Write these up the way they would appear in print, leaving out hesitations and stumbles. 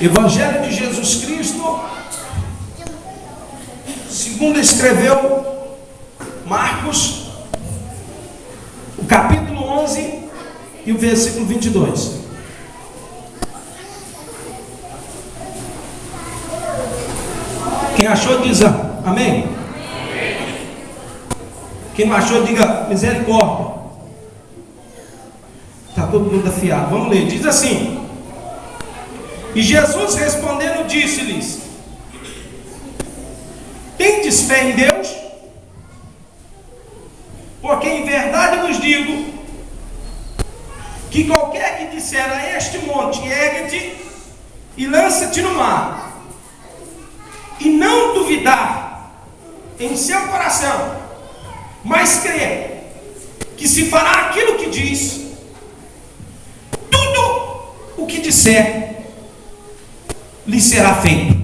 Evangelho de Jesus Cristo, segundo escreveu Marcos, o capítulo 11 e o versículo 22. Quem achou, diz amém. Quem não achou, diga misericórdia. Está todo mundo afiado. Vamos ler. Diz assim: e Jesus respondendo disse-lhes: tendes fé em Deus? Porque em verdade vos digo que qualquer que disser a este monte, ergue-te e lança-te no mar, e não duvidar em seu coração, mas crer que se fará aquilo que diz, tudo o que disser lhe será feito.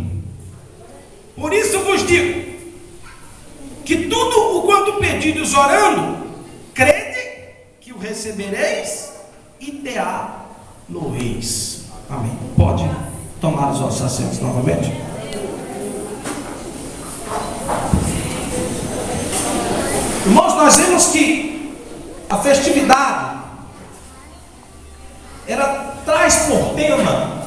Por isso vos digo que tudo o quanto pedides orando, crede que o recebereis e te-á-lo-eis. Amém. Pode tomar os vossos assentos novamente. Irmãos, nós vemos que a festividade ela traz por tema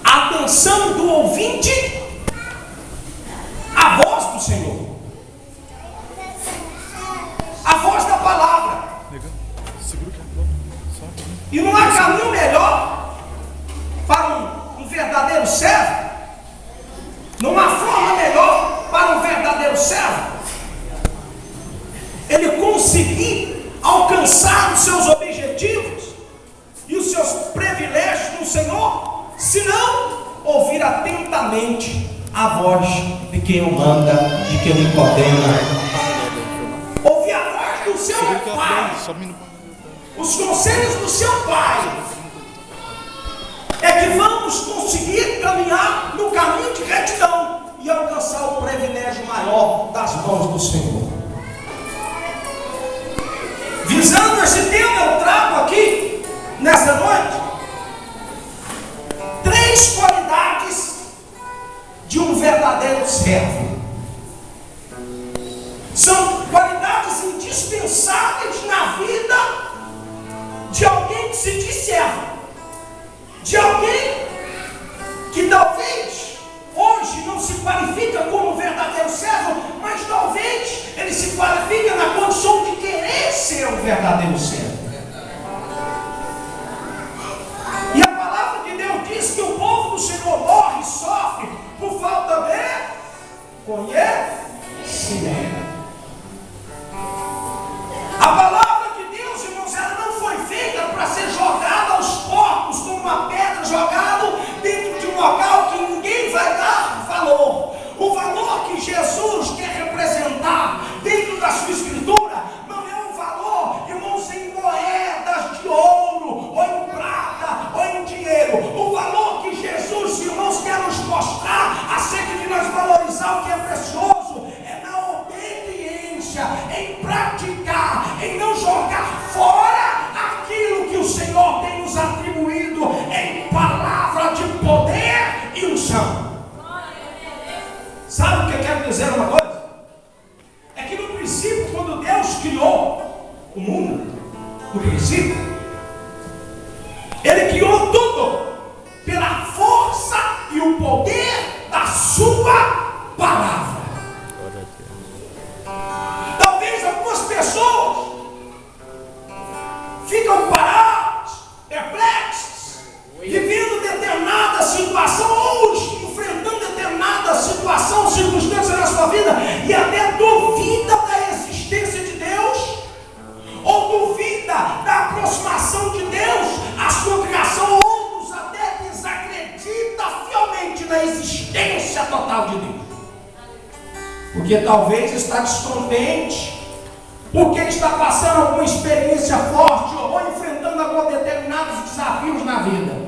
a atenção do ouvinte à voz do Senhor, a voz da palavra. E não há caminho melhor para um verdadeiro servo, não há forma melhor para um verdadeiro servo ele conseguir alcançar os seus objetivos e os seus privilégios no Senhor, se não ouvir atentamente a voz de quem o manda, de quem o coordena. Ouvir a voz do seu pai, os conselhos do seu pai, é que vamos conseguir caminhar no caminho de retidão e alcançar o privilégio maior das mãos do Senhor. Visando esse tema, eu trago aqui, nessa noite, 3 qualidades de um verdadeiro servo. São qualidades indispensáveis na vida de alguém que se diz servo, de alguém que talvez hoje não se qualifica como verdadeiro servo, mas talvez ele se qualifica na condição de querer ser um verdadeiro servo. E a palavra de Deus diz que o povo do Senhor morre e sofre por falta de conhecimento. A palavra de Deus, irmãos, ela não foi feita para ser jogada aos porcos como uma pedra jogada dentro de um local que ninguém vai dar valor. O valor que Jesus quer representar dentro da sua escritura não é um valor, irmãos, em moedas de ouro, ou em prata, ou em dinheiro. O valor que Jesus, irmãos, quer nos mostrar acerca de nós valorizar o que é precioso é na obediência, em praticar, em não jogar fora aquilo que o Senhor tem nos atribuído em palavra de poder e unção. Sabe o que eu quero dizer uma coisa? É que no princípio, quando Deus criou o mundo, no princípio, Ele criou tudo pela força e o poder da sua palavra. Talvez algumas pessoas ficam paradas, perplexas, vivendo determinada situação, ou enfrentando determinada situação, circunstância na sua vida, e até duvida da existência de Deus, ou duvida da aproximação de Deus à sua criação. Outros até desacreditam fielmente na existência total de Deus, porque talvez está descontente, porque está passando alguma experiência forte, ou enfrentando alguns determinados desafios na vida.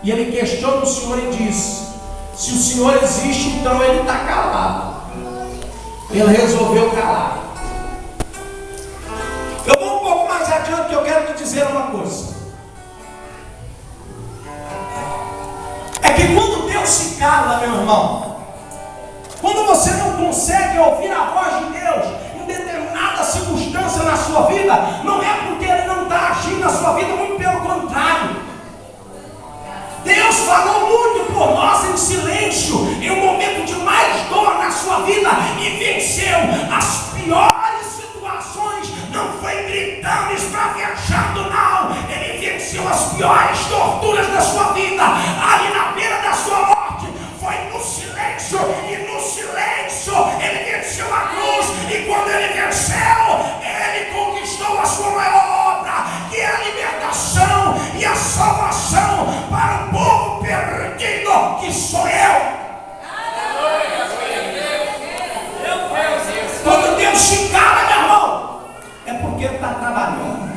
E ele questiona o Senhor e diz: se o Senhor existe, então ele está calado. Ele resolveu calar. Eu vou um pouco mais adiante, que eu quero te dizer uma coisa. Deus se cala, meu irmão, quando você não consegue ouvir a voz de Deus em determinada circunstância na sua vida, não é porque Ele não está agindo na sua vida, muito pelo contrário. Deus falou muito por nós em silêncio, em um momento de mais dor na sua vida, e venceu as piores situações. Não foi gritando, esbravejando, não. Ele venceu as piores torturas da sua vida, ali na beira da sua morte. Foi no silêncio, e no silêncio Ele venceu a cruz. E quando Ele venceu, Ele conquistou a sua maior obra, que é a libertação e a salvação para o povo perdido, que sou eu. Quando Deus se cala, meu irmão, é porque Ele está trabalhando.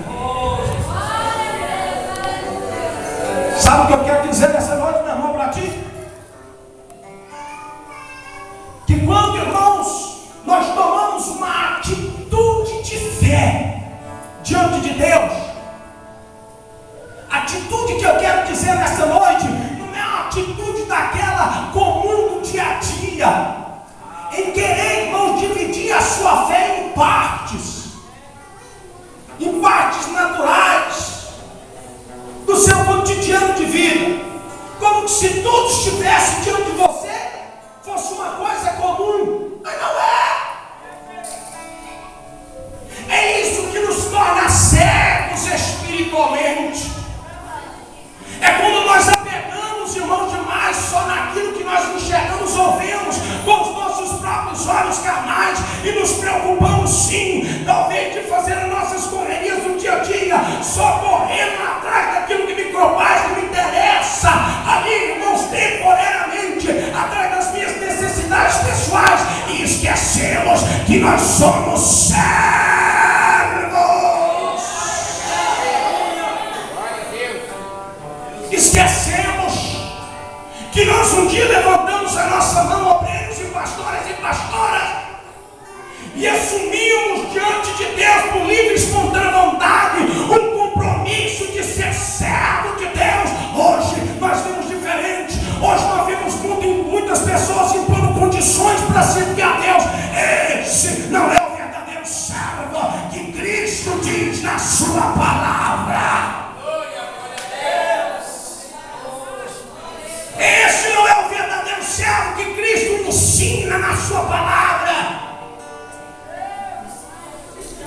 Sabe o que eu quero dizer nessa noite, meu irmão, para ti? Que quando, irmãos, nós tomamos uma atitude de fé diante de Deus, a atitude que eu quero dizer nessa noite não é uma atitude daquela comum do dia a dia, em querer, irmãos, dividir a sua fé em partes naturais do seu cotidiano de vida, como se tudo estivesse diante de você, fosse uma coisa comum, mas não é. É isso que nos torna cegos espiritualmente. É quando nós apegamos, irmão, demais só naquilo que nós enxergamos ou vemos com os nossos próprios olhos carnais, e nos preocupamos sim, talvez, de fazer as nossas correrias do dia a dia, só correndo atrás daquilo que me compraz, que me interessa, ali, irmãos, temporariamente, atrás das minhas necessidades pessoais, e esquecemos que nós somos servos. Esquecemos que nós um dia levantamos a nossa mão, obreiros e pastores e pastoras, e assumimos diante de Deus, por livre e espontânea vontade, um compromisso de ser servo de Deus. Hoje nós vemos diferente. Hoje nós vemos muitas pessoas impondo condições para servir a Deus. Esse não é o verdadeiro servo que Cristo diz na sua palavra. Esse não é o verdadeiro servo que Cristo ensina na sua palavra.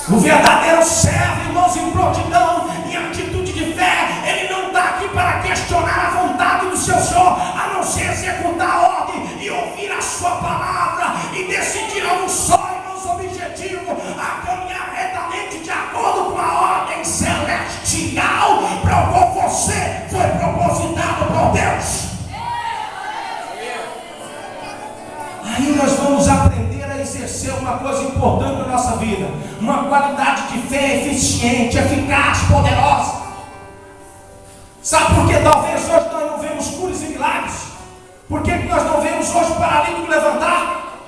O verdadeiro servo, irmãos, em prontidão, em atitude de fé, ele não está aqui para questionar a vontade do seu Senhor, a não ser executar a ordem e ouvir a sua palavra e decidir a um só, irmãos, objetivo, a caminhar retamente de acordo com a ordem celestial para o qual você foi propositado por Deus. Aí nós vamos aprender a exercer uma coisa importante na nossa vida, uma qualidade de fé eficiente, eficaz, poderosa. Sabe por que talvez hoje nós não vemos curas e milagres? Por que nós não vemos hoje paralítico levantar?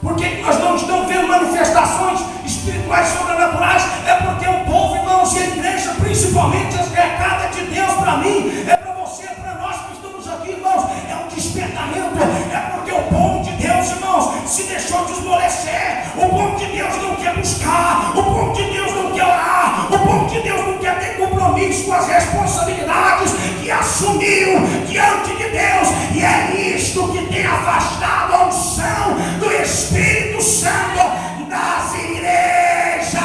Por que nós não estamos vendo manifestações espirituais sobrenaturais? É porque o povo, irmãos, e a igreja, principalmente as recadas de Deus para mim, é para você, é para nós que estamos aqui, irmãos, é um despertamento. É porque o povo de Deus, irmãos, se deixou desmolecer. O povo de Deus não quer buscar, o povo de Deus não quer orar, o povo de Deus não quer ter compromisso com as responsabilidades que assumiu diante de Deus, e é isto que tem afastado a unção do Espírito Santo das igrejas.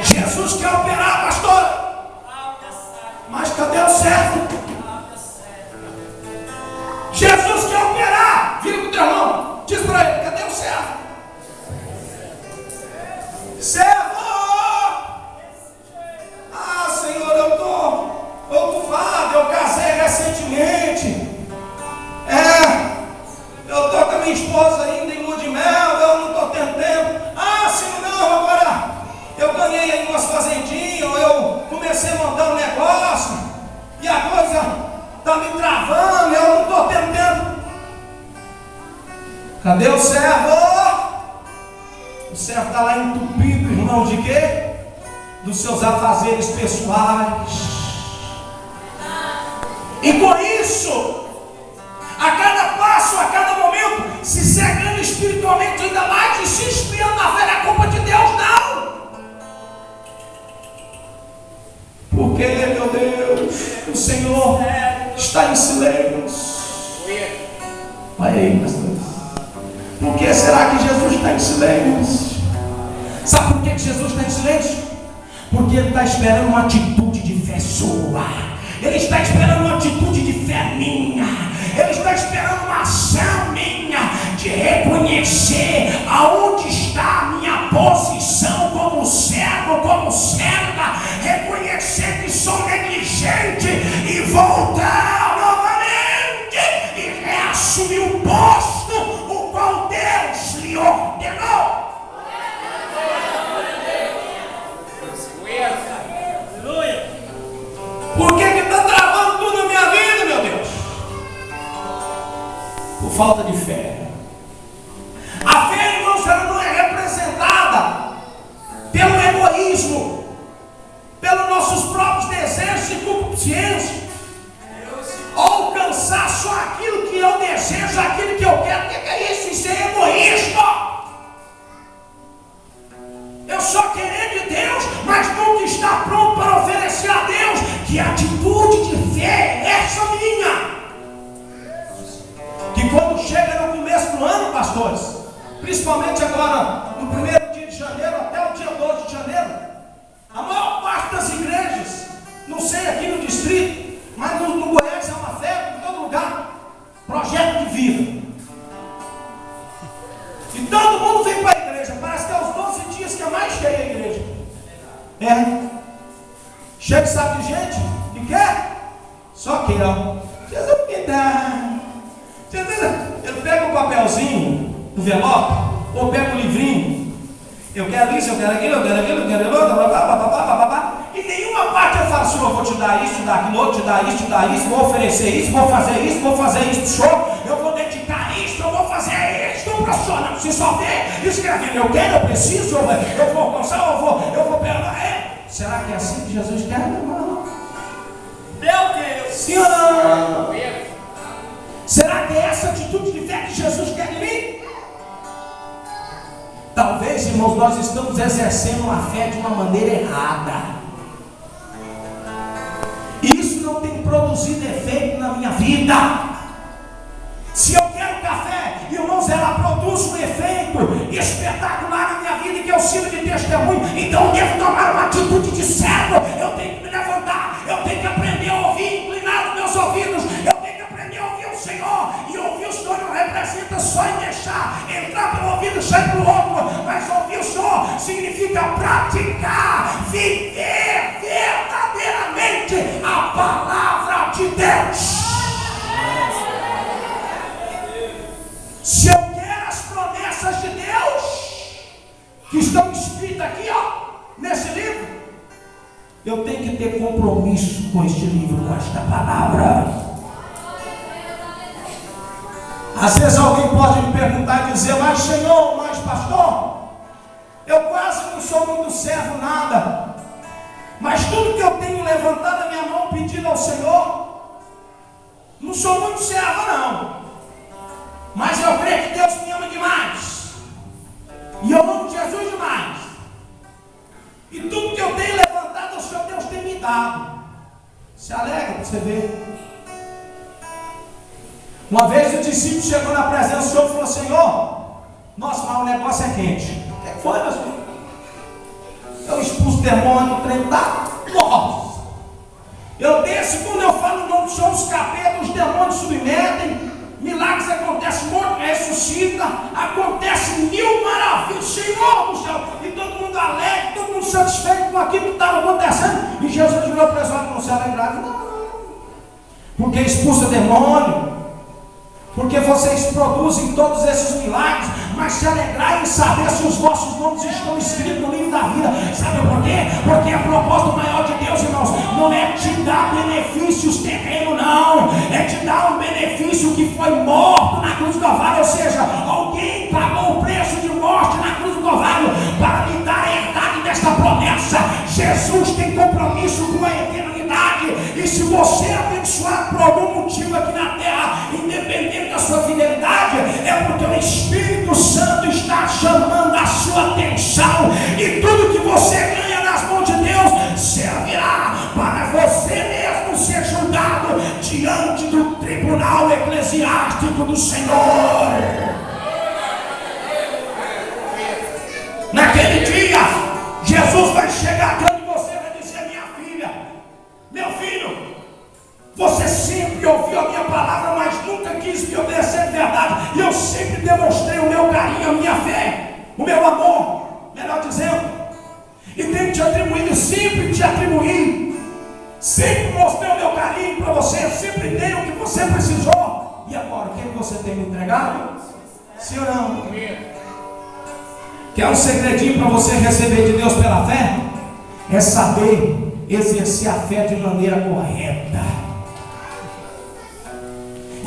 Jesus quer operar, pastor, mas cadê o servo? Jesus quer operar. Vira com o teu irmão, diz para ele: cadê o servo? Servo! Ah, Senhor, eu estou ocupado, eu casei recentemente. Eu estou com a minha esposa ainda em lua de mel, eu não estou tendo tempo. Ah, Senhor, não, agora eu ganhei aí umas fazendinhas, eu comecei a montar um negócio, e a coisa está me travando, eu não estou tendo tempo. Cadê o servo? O servo está lá entupido, irmão, de quê? dos seus afazeres pessoais. E com isso, a cada passo, a cada momento, se cegando espiritualmente ainda mais e se esfriando na fé, na culpa de Deus, não. Porque, meu Deus, o Senhor está em silêncio. Olha aí, pastor. Por que será que Jesus está em silêncio? Sabe por que Jesus está em silêncio? Porque Ele está esperando uma atitude de fé sua. Ele está esperando uma atitude de fé minha. Ele está esperando uma ação minha de reconhecer aonde está a minha posição como servo, como serva, reconhecer que sou negligente e voltar novamente e reassumir o posto o qual Deus lhe ordenou. Por que está travando tudo na minha vida, meu Deus? Por falta de fé. A fé, irmãos, ela não é representada pelo egoísmo, pelos nossos próprios desejos e concupiscência, alcançar só aquilo que eu desejo, aquilo que eu quero. O que é isso? Isso é egoísmo. Eu só querer de Deus, mas nunca está pronto para oferecer a Deus. Que atitude de fé é essa minha? Que quando chega no começo do ano, pastores, principalmente agora no primeiro dia de janeiro até o dia 12 de janeiro, a maior parte das igrejas, não sei aqui no distrito, mas no Goiás é uma febre em todo lugar, projeto de vida. E todo mundo vem para a igreja, parece que é os 12 dias que é mais cheia a igreja. Chega, sabe de gente que quer? Só que ó, Jesus me dá. Ele pega o papelzinho do envelope, ou pega o livrinho. Eu quero isso, eu quero aquilo, eu quero aquilo, eu quero aquilo, e nenhuma parte eu falo, Senhor, eu vou te dar isso, te dar aquilo outro, te dar isso, vou oferecer isso, vou fazer isso, show, eu vou dedicar isso, eu vou fazer isso, estou pressionando, você só vê escrevendo, eu quero, eu preciso, eu vou alcançar, eu vou pegar. Será que é assim que Jesus quer, irmão? Meu Deus! Sim ou não? Será que é essa atitude de fé que Jesus quer de mim? Talvez, irmãos, nós estamos exercendo uma fé de uma maneira errada. E isso não tem produzido efeito na minha vida. Se eu quero café, irmãos, ela produz um efeito espetacular na minha vida, que eu sirvo de testemunho. Então eu devo tomar uma atitude de servo. Eu tenho que me levantar, eu tenho que aprender a ouvir, inclinar os meus ouvidos. Eu tenho que aprender a ouvir o Senhor. E ouvir o Senhor não representa só em deixar entrar pelo ouvido e sair pelo outro, mas ouvir o Senhor significa praticar, viver verdadeiramente a palavra de Deus. Se eu quero as promessas de Deus que estão escritas aqui, nesse livro, eu tenho que ter compromisso com este livro, com esta palavra. Às vezes alguém pode me perguntar e dizer, mas Senhor, mas pastor, eu quase não sou muito servo nada, mas tudo que eu tenho levantado a minha mão pedindo ao Senhor, não sou muito servo não. Mas eu creio que Deus me ama demais. E eu amo Jesus demais. E tudo que eu tenho levantado, o Senhor Deus tem me dado. Se alegra para você ver. Uma vez o discípulo chegou na presença do Senhor e falou, Senhor, nossa, mas o negócio é quente. O que foi, meu Senhor? Eu expulso o demônio, o trem tá. Nossa! Eu desço, quando eu falo o nome do Senhor, os capetas, os demônios submetem. Milagres acontecem, morto ressuscita, acontece 1000 maravilhas, Senhor do céu, e todo mundo alegre, todo mundo satisfeito com aquilo que estava acontecendo. E Jesus virou para eles, não se alegraram, não, porque expulsa demônio, porque vocês produzem todos esses milagres, mas se alegrar em saber se os vossos nomes estão escritos no livro da vida. Sabe por quê? Porque a proposta maior de Deus, irmãos, não é te dar benefícios terrenos, não. É te dar um benefício que foi morto na cruz do Calvário. Ou seja, alguém pagou o preço de morte na cruz do Calvário para lhe dar a herdade desta promessa. Jesus tem compromisso com a eternidade. E se você é abençoado por algum motivo aqui na terra, independente da sua fidelidade, é porque o Espírito Santo está chamando a sua atenção. E tudo que você ganha nas mãos de Deus servirá para você mesmo ser julgado diante do tribunal eclesiástico do Senhor. Naquele dia, Jesus vai chegar diante de você e vai dizer: minha filha, meu filho, você sempre ouviu a minha palavra, mas nunca quis me obedecer de verdade. E eu sempre demonstrei o meu carinho, a minha fé, o meu amor, melhor dizendo. E tenho te atribuído, sempre te atribuí. Sempre mostrei o meu carinho para você, sempre dei o que você precisou. E agora, o que você tem me entregado? Sim ou não? Quer um segredinho para você receber de Deus pela fé? É saber exercer a fé de maneira correta.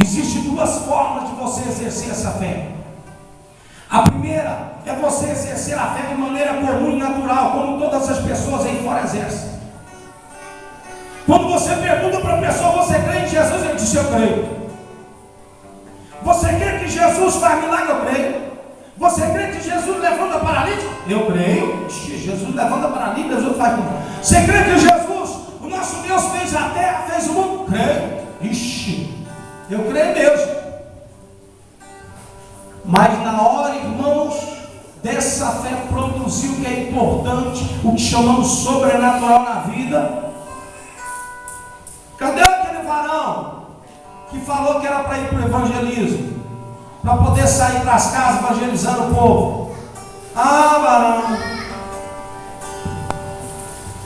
Existem duas formas de você exercer essa fé. A primeira é você exercer a fé de maneira comum e natural, como todas as pessoas aí fora exercem. Quando você pergunta para a pessoa: você crê em Jesus? Ele diz: eu creio. Você crê que Jesus faz milagre? Eu creio. Você crê que Jesus levanta paralítico? Eu creio. Jesus levanta paralítico, Jesus faz tudo. Você crê que Jesus, o nosso Deus, fez a terra, fez o mundo? Creio. Ixi, eu creio em Deus. Mas na hora, irmãos, dessa fé produzir o que é importante, o que chamamos sobrenatural na vida. Cadê aquele varão que falou que era para ir para o evangelismo? Para poder sair para as casas evangelizando o povo. Ah, varão,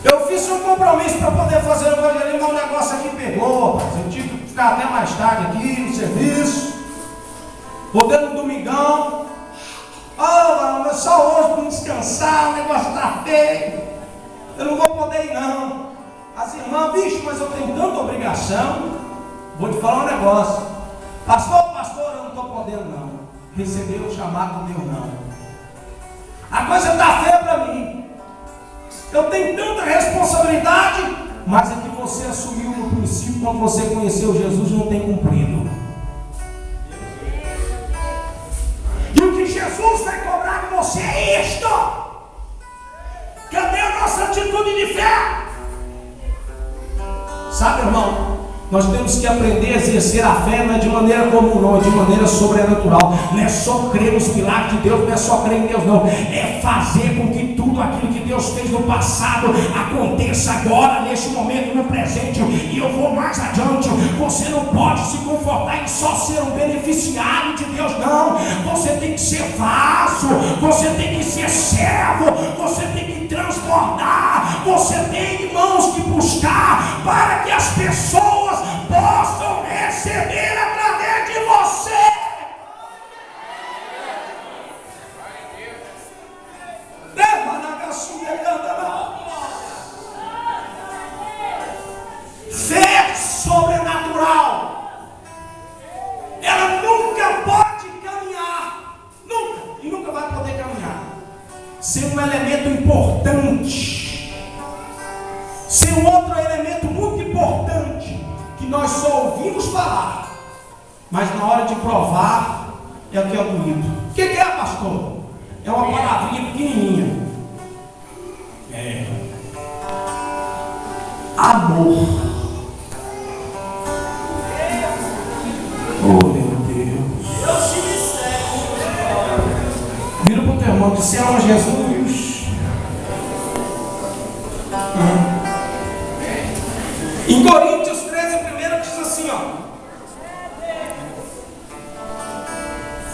eu fiz um compromisso para poder fazer o evangelismo, mas o negócio aqui pegou. Eu tive que ficar até mais tarde aqui no serviço. Poder no domingão. Ah, varão, mas só hoje para me descansar, o negócio está feio. Eu não vou poder ir não. As irmãs: bicho, mas eu tenho tanta obrigação. Vou te falar um negócio. Pastor, eu não estou podendo não. Receber o chamado de Deus não. A coisa está feia para mim. Eu tenho tanta responsabilidade, mas é que você assumiu no princípio, quando você conheceu Jesus, não tem cumprido. E o que Jesus vai cobrar de você é isto. Cadê a nossa atitude de fé? Sabe, irmão, nós temos que aprender a exercer a fé, não é de maneira comum, não, é de maneira sobrenatural. Não é só crer nos milagres de Deus, não é só crer em Deus, não. É fazer com que tudo aquilo que Deus fez no passado aconteça agora, neste momento, no presente. E eu vou mais adiante. Você não pode se confortar em só ser um beneficiário de Deus, não. Você tem que ser vaso, você tem que ser servo, você tem que transbordar, você tem, irmãos, que buscar para que as pessoas possam receber através de você. Fé sobrenatural, ela nunca pode caminhar, nunca, e nunca vai poder caminhar sem um elemento importante, sem um outro elemento muito importante, que nós só ouvimos falar, mas na hora de provar é o que é doído. O que é, pastor? É uma palavrinha pequenininha. É amor. Oh, meu Deus. Vira para o teu irmão: você ama Jesus? Em Coríntios 13, primeiro diz assim, ó: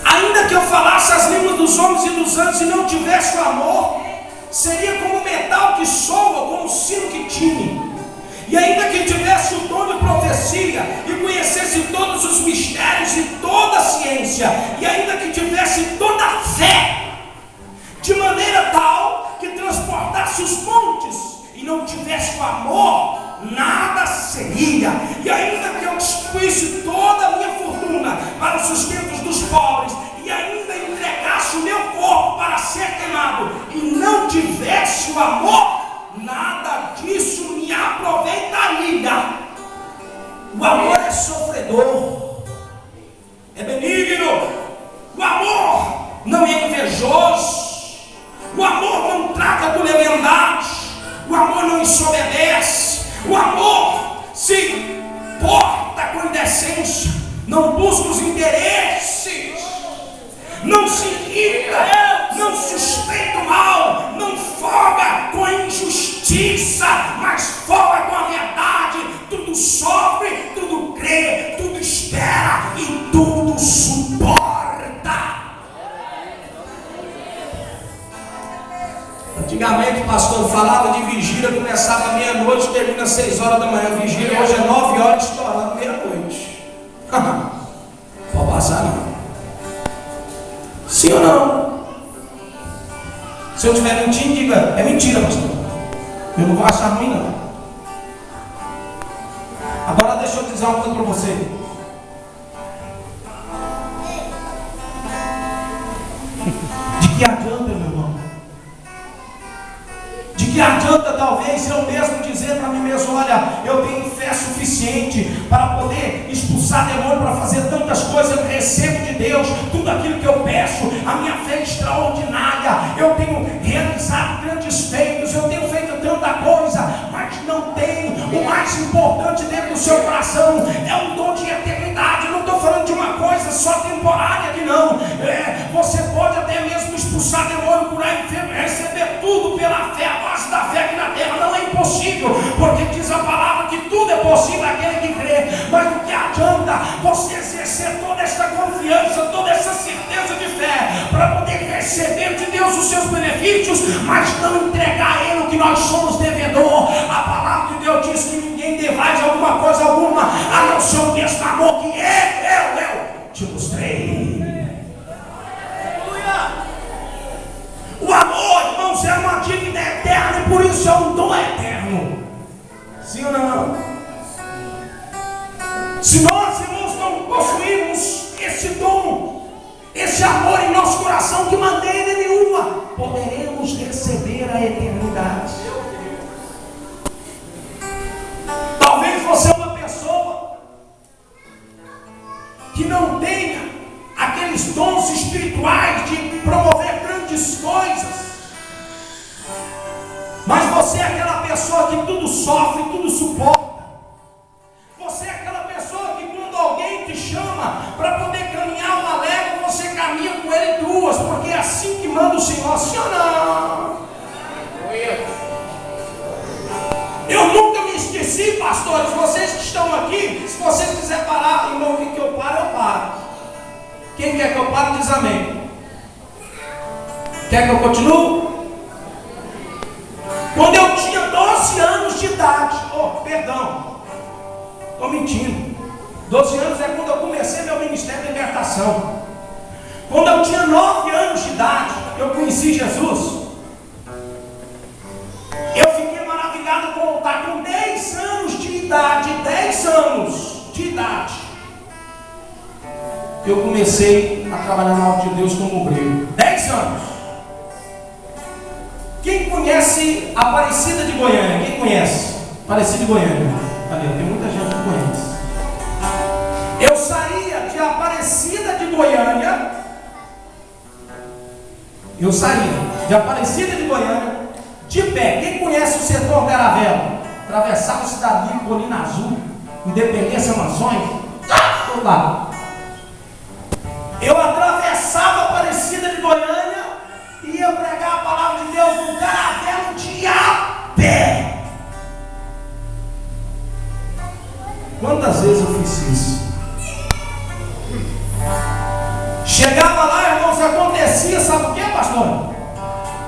ainda que eu falasse as línguas dos homens e dos anjos e não tivesse o amor, seria como metal que soa, como sino que tine. E ainda que tivesse o dom de profecia e conhecesse todos os mistérios e toda a ciência, e ainda que tivesse toda a fé, de maneira tal que transportasse os montes, e não tivesse o amor, nada seria. E ainda que eu distribuísse toda a minha fortuna para os sustentos dos pobres, e ainda entregasse o meu corpo para ser queimado, e não tivesse o amor, nada O amor é sofredor, é benigno. O amor não é invejoso. O amor não trata por leviandade. O amor não desobedece. O amor se porta com indecência, não busca os interesses, não se irrita, não sustenta o mal, não folga com a injustiça, mas folga com a verdade. Tudo sofre, tudo crê, tudo espera e tudo suporta. Antigamente o pastor falava de vigília, começava meia-noite, termina 6 horas da manhã. Vigília hoje é 9 horas, estourando meia-noite. Pode passar não. Sim ou não? Se eu estiver mentindo, diga, é mentira, pastor. Eu não vou achar ruim não. Agora deixa eu dizer uma coisa para você. De que adianta, meu irmão? De que adianta talvez eu mesmo dizer para mim mesmo: olha, eu tenho fé suficiente para poder expulsar demônio, para fazer tantas coisas, eu recebo de Deus tudo aquilo que eu peço, a minha fé é extraordinária, eu tenho realizado grandes feitos, eu tenho feito tanta coisa, mas não tenho o mais importante dentro do seu coração, é um dom de eternidade. Eu não estou falando de uma coisa só temporária aqui não. Você pode até mesmo expulsar demônio, curar enfermo, receber tudo pela fé. A base da fé aqui na terra não é impossível, porque diz a palavra que tudo é possível àquele que crê. Mas o que adianta você exercer toda essa confiança, toda essa certeza de fé, para poder receber de Deus os seus benefícios, mas não entregar a Ele o que nós somos devedor? A palavra de Deus diz que ninguém devage alguma coisa alguma, a não ser o mesmo amor que eu te mostrei. O amor, irmãos, é uma dívida eterna e por isso é um dom eterno. Sim ou não? Se nós, irmãos, não possuirmos esse dom, esse amor em nosso coração, de maneira nenhuma poderemos receber a eternidade. Talvez você é uma pessoa que não tenha aqueles dons espirituais de promover grandes coisas, mas você é aquela pessoa que tudo sofre, tudo suporta. Você é aquela pessoa que quando alguém te chama para poder caminhar uma légua, você caminha com ele 2, porque é assim que manda o Senhor. Sim ou não? Eu nunca me esqueci, pastores, vocês que estão aqui, se vocês quiserem parar, irmão, que eu paro, eu paro. Quem quer que eu pare, diz amém. Quer que eu continue? Quando eu tinha 12 anos de idade, estou mentindo, 12 anos é quando eu comecei meu ministério de libertação. Quando eu tinha 9 anos de idade, eu conheci Jesus. Eu fiquei maravilhado com estar com 10 anos de idade, 10 anos de idade. Eu comecei a trabalhar na obra de Deus como obreiro. 10 anos. Quem conhece Aparecida de Goiânia? Quem conhece? Aparecida de Goiânia. Ali, tem muita gente que conhece. Eu saía de Aparecida de Goiânia. De pé. Quem conhece o setor Caravela? Atravessava-se dali, Colina Azul, Independência, Mansões. Todo lado. Eu atravessava Aparecida de Goiânia e ia pregar a palavra de Deus no Caravela de a pé. Quantas vezes eu fiz isso? Chegava lá, irmãos, acontecia, sabe o que, pastor?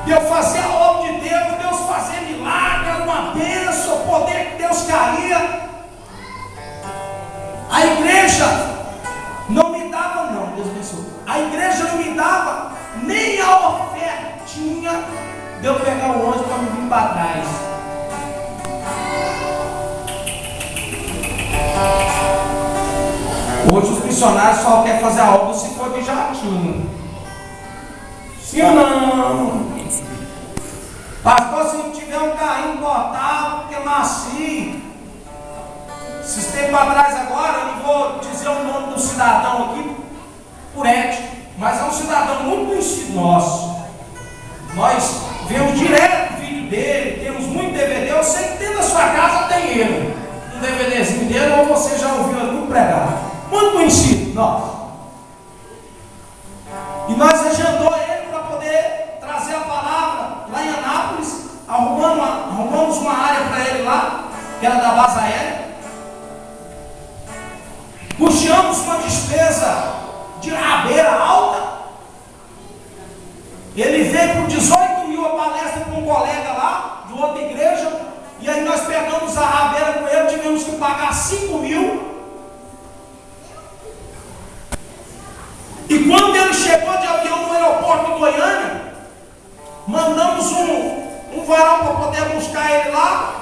Eu fazia a obra de Deus, Deus fazia milagre, era uma bênção, o poder de Deus caía. A igreja não me dava, não, Deus abençoe. A igreja não me dava nem a ofertinha de eu pegar o ônibus para me vir para trás. Hoje os missionários só querem fazer a obra se for de jatinho. Sim ou não? Pastor, se tiver um carrinho importado, porque eu nasci. Esses tempos atrás agora, eu não vou dizer o nome do cidadão aqui, por ética, mas é um cidadão muito conhecido nosso. Nós vemos direto o vídeo dele, temos muito DVD, eu sei que dentro da sua casa tem ele, um DVDzinho dele, ou você já ouviu ele muito pregar. Muito conhecido, nosso. E nós agendou ele para poder trazer a palavra lá em Anápolis, arrumamos uma área para ele lá, que era da base aérea. Puxamos uma despesa de rabeira alta. Ele veio por 18 mil a palestra com um colega lá, de outra igreja, e aí nós pegamos a rabeira com ele, tivemos que pagar 5 mil. E quando ele chegou de avião no aeroporto de Goiânia, mandamos um varão para poder buscar ele lá.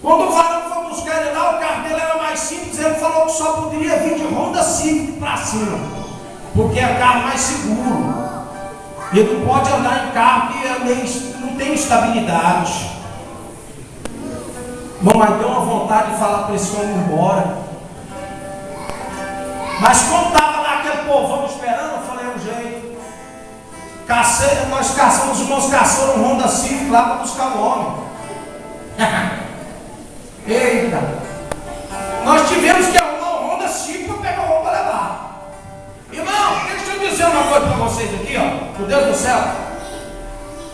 Quando o varão foi buscar ele lá, o carro dele era mais simples, ele falou que só poderia vir de Honda Civic para cima, porque é o carro mais seguro. Ele não pode andar em carro que não tem estabilidade. Mas deu uma vontade de falar para esse homem ir embora. Mas como estava lá aquele povão esperando, eu falei, é um jeito. Nós caçamos, os irmãos caçaram um Honda Civic lá para buscar o homem. Eita! Nós tivemos que arrumar um Honda Civic para pegar o homem para levar. Irmão, deixa eu dizer uma coisa para vocês aqui, ó. Meu Deus do céu.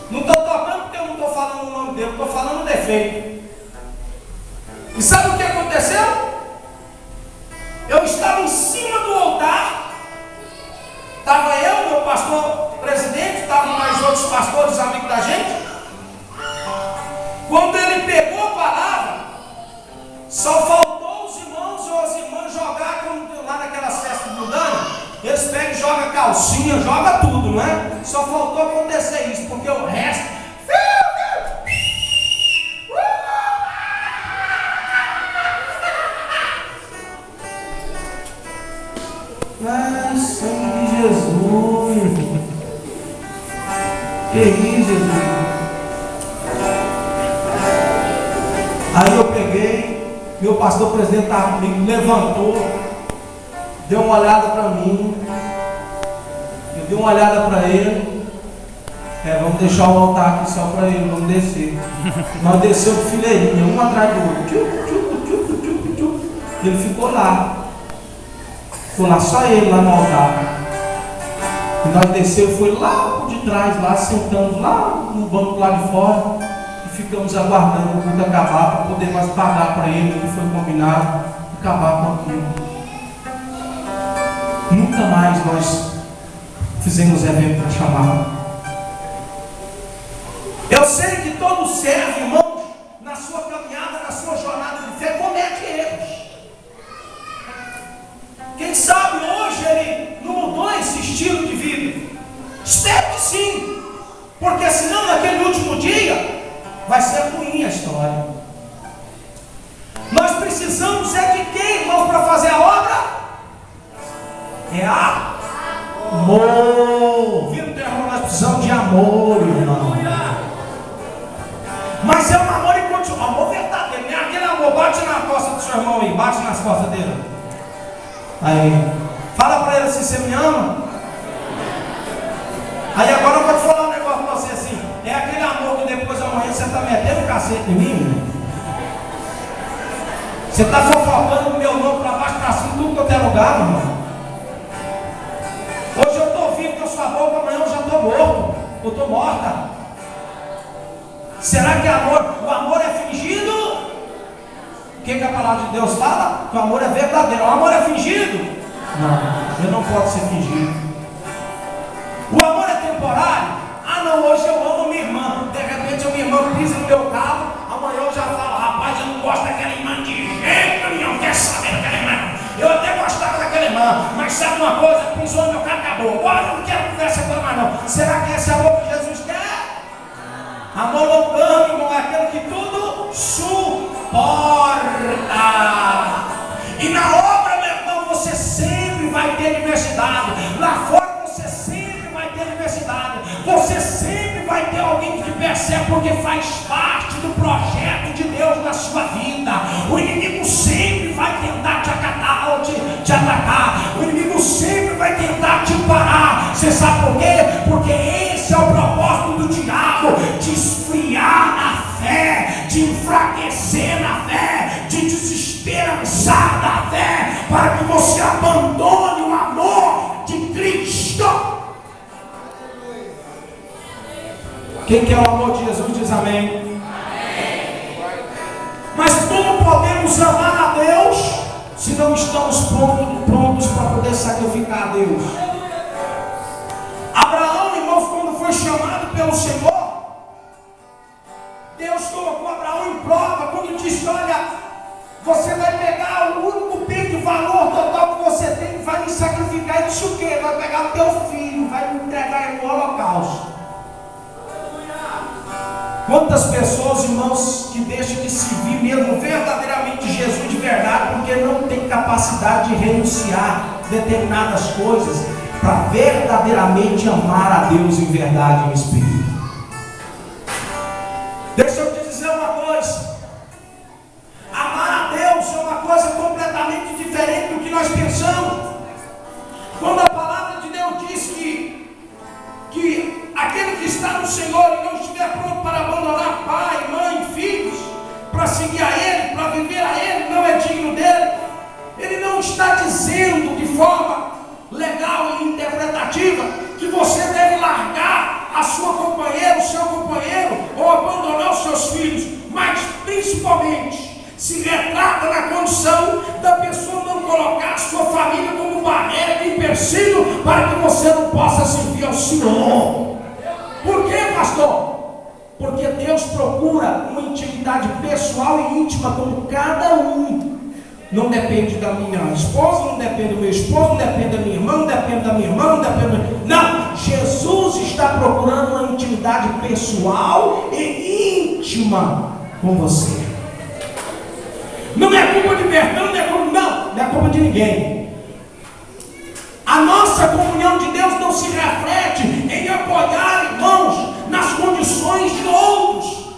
Não estou tocando porque eu não estou falando o nome dele, estou falando o defeito. E sabe o que aconteceu? Eu estava em cima do altar, estava eu, meu pastor presidente, estavam mais outros pastores amigos da gente. Quando ele pegou a palavra, só faltou os irmãos ou as irmãs jogar, como lá naquelas festas do Dani, eles pegam e jogam calcinha, jogam tudo, não é? Só faltou acontecer isso, porque o resto... Ai, sangue de Jesus. Que isso, Jesus? Aí eu peguei, meu pastor presidente estava comigo, levantou, deu uma olhada para mim, eu dei uma olhada para ele. Vamos deixar o altar aqui só para ele, vamos descer. Nós descemos de fileirinha, um atrás do outro. Ele ficou lá. Ficou lá só ele lá no altar. E nós descemos, foi lá por detrás, lá sentamos lá no banco lá de fora e ficamos aguardando o culto acabar para poder mais pagar para ele o que foi combinado, acabar com aquilo. Nunca mais nós fizemos evento para chamar. Eu sei que todo servo, irmãos, na sua caminhada, na sua jornada de fé, comete erros. Quem sabe hoje ele não mudou esse estilo de vida? Espero que sim, porque senão naquele último dia vai ser ruim a história. Nós precisamos de quem, irmãos, para fazer a obra? É amor. Viu, irmão? Nós precisamos de amor, irmão. Mas é um amor incondicional, amor verdadeiro, não é aquele amor, bate na costa do seu irmão aí, bate nas costas dele. Aí, fala para ele assim, você me ama? Aí agora eu vou te falar um negócio para você assim, é aquele amor que depois amanhã você está metendo o cacete em mim? Você está fofocando o meu nome para baixo, para cima, tudo que eu tenho lugar, meu irmão. Hoje eu estou vivo com a sua boca, amanhã eu já estou morto, eu estou morta. Será que o amor é fingido? O que a palavra de Deus fala? Que o amor é verdadeiro. O amor é fingido? Não, ele não pode ser fingido. O amor é temporário? Ah não, hoje eu amo minha irmã. De repente a minha irmã pisa no meu carro, amanhã eu já falo, rapaz, eu não gosto daquela irmã de jeito nenhum, não quero saber daquela irmã. Eu até gostava daquela irmã, mas sabe uma coisa? Pisou no meu carro, acabou. Agora eu não quero conversa com ela mais não. Será que esse amor que Jesus quer? Amor longânimo, irmão, é aquele que tudo suporta. E na obra, meu irmão, você sempre vai ter diversidade. Lá fora você sempre vai ter diversidade. Você sempre vai ter alguém que te percebe, porque faz parte do projeto de Deus na sua vida. O inimigo sempre vai te enfraquecer na fé, te desesperançar da fé, para que você abandone o amor de Cristo. Quem quer o amor de Jesus diz amém. Mas como podemos amar a Deus se não estamos prontos para poder sacrificar a Deus? Abraão, irmãos, quando foi chamado pelo Senhor, Deus colocou Abraão em prova, quando disse: olha, você vai pegar o único bem de valor total que você tem e vai me sacrificar. Ele disse o quê? Vai pegar o teu filho, vai me entregar ele no holocausto. Quantas pessoas, irmãos, que deixam de servir mesmo verdadeiramente Jesus de verdade, porque não tem capacidade de renunciar a determinadas coisas para verdadeiramente amar a Deus em verdade e em espírito. Deixa eu te dizer uma coisa: amar a Deus é uma coisa completamente diferente do que nós pensamos. Quando a palavra de Deus diz que aquele que está no Senhor e não estiver pronto para abandonar pai, mãe, filhos, para seguir a Ele, para viver a Ele, não é digno dele, Ele não está dizendo de forma legal e interpretativa que você deve largar a sua companheira, o seu companheiro, ou abandonar os seus filhos, mas principalmente se retrata na condição da pessoa não colocar a sua família como barreira de empecilho para que você não possa servir ao Senhor. Por quê, pastor? Porque Deus procura uma intimidade pessoal e íntima com cada um. Não depende da minha esposa, não depende do meu esposo, não depende da minha irmã, não depende da minha irmã, não depende Não, Jesus está procurando uma intimidade pessoal e íntima com você. Não é culpa de Bertão, não é culpa de ninguém. A nossa comunhão de Deus não se reflete em apoiar irmãos nas condições de outros,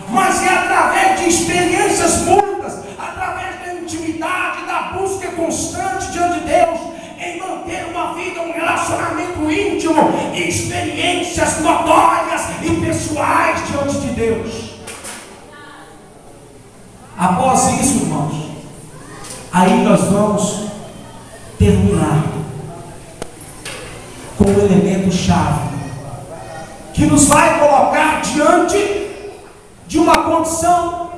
mas é através de experiências múltiplas, através da intimidade, da busca constante diante de Deus, em manter uma vida, um relacionamento íntimo e experiências notórias e pessoais diante de Deus. Após isso, irmãos, aí nós vamos terminar com um elemento chave que nos vai colocar diante de uma condição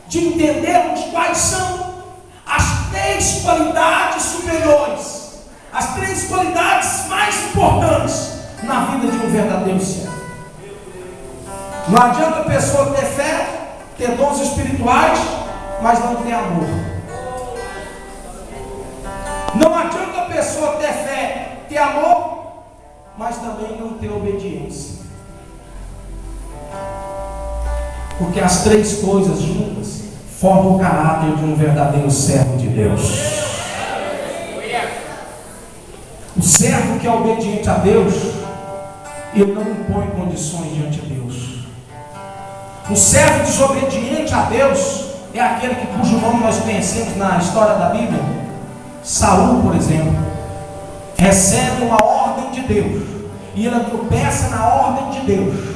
de entendermos quais são as 3 qualidades superiores, as 3 qualidades mais importantes na vida de um verdadeiro servo. Não adianta a pessoa ter fé, ter dons espirituais, mas não ter amor. Não adianta a pessoa ter fé, ter amor, mas também não ter obediência. Porque as 3 coisas juntas formam o caráter de um verdadeiro servo de Deus. O servo que é obediente a Deus, ele não impõe condições diante de Deus. O servo desobediente a Deus é aquele cujo nome nós conhecemos na história da Bíblia. Saul, por exemplo, recebe uma ordem de Deus e ele tropeça na ordem de Deus.